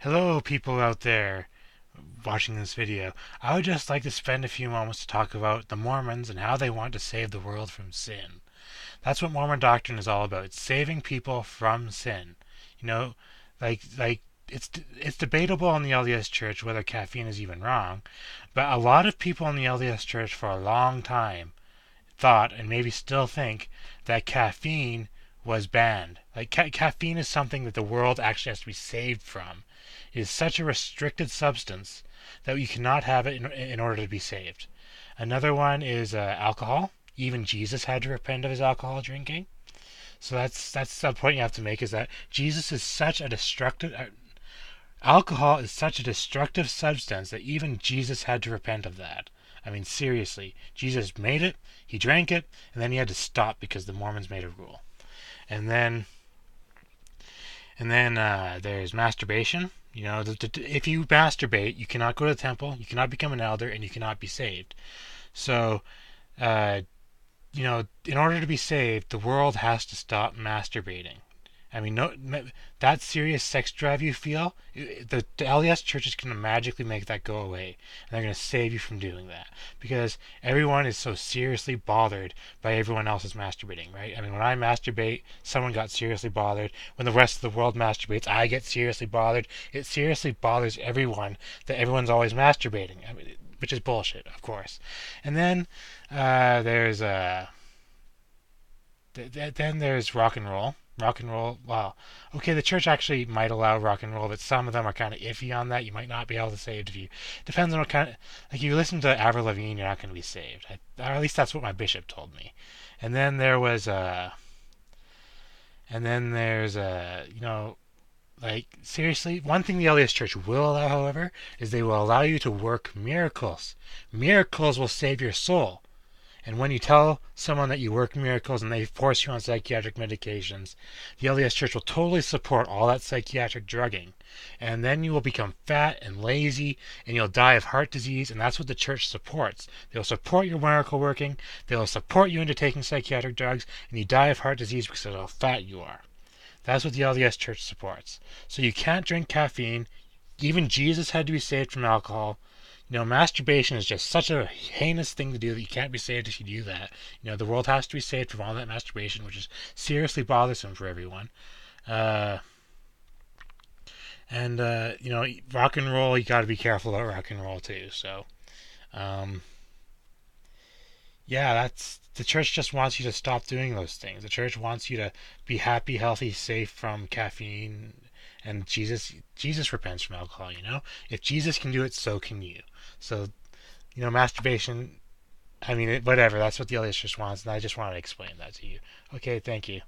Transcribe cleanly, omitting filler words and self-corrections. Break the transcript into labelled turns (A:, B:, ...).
A: Hello, people out there watching this video. I would just like to spend a few moments to talk about the Mormons and how they want to save the world from sin. That's what Mormon doctrine is all about. It's saving people from sin. You know, like it's debatable in the LDS Church whether caffeine is even wrong, but a lot of people in the LDS Church for a long time thought and maybe still think that caffeine was banned. Like caffeine is something that the world actually has to be saved from. It is such a restricted substance that you cannot have it in order to be saved. Another one is alcohol. Even Jesus had to repent of his alcohol drinking. So that's the point you have to make is that Jesus is such a destructive alcohol is such a destructive substance that even Jesus had to repent of that. I mean, seriously, Jesus made it, he drank it, and then he had to stop because the Mormons made a rule. And then, and then there's masturbation. You know, if you masturbate, you cannot go to the temple, you cannot become an elder, and you cannot be saved. So, uh, in order to be saved, the world has to stop masturbating. I mean, no, that serious sex drive you feel, the LDS church is going to magically make that go away. And they're going to save you from doing that. Because everyone is so seriously bothered by everyone else's masturbating, right? I mean, when I masturbate, someone got seriously bothered. When the rest of the world masturbates, I get seriously bothered. It seriously bothers everyone that everyone's always masturbating. I mean, which is bullshit, of course. And then there's then there's rock and roll. Rock and roll, wow. Okay, the church actually might allow rock and roll, but some of them are kind of iffy on that. You might not be able to save if you. Depends on what kind of. Like, if you listen to Avril Lavigne, you're not going to be saved. Or at least that's what my bishop told me. And then there was And then there's like, seriously, one thing the LDS Church will allow, however, is they will allow you to work miracles. Miracles will save your soul. And when you tell someone that you work miracles and they force you on psychiatric medications, the LDS Church will totally support all that psychiatric drugging. And then you will become fat and lazy and you'll die of heart disease, and that's what the church supports. They'll support your miracle working, they'll support you into taking psychiatric drugs, and you die of heart disease because of how fat you are. That's what the LDS Church supports. So you can't drink caffeine. Even Jesus had to be saved from alcohol. Masturbation is just such a heinous thing to do that you can't be saved if you do that. The world has to be saved from all that masturbation, which is seriously bothersome for everyone. Uh, and rock and roll, you got to be careful about rock and roll too. So, um, yeah, that's the church just wants you to stop doing those things. The church wants you to be happy, healthy, safe from caffeine. And Jesus repents from alcohol. If Jesus can do it, so can you. So, masturbation. I mean, whatever. That's what the LDS just wants, and I just wanted to explain that to you. Okay, thank you.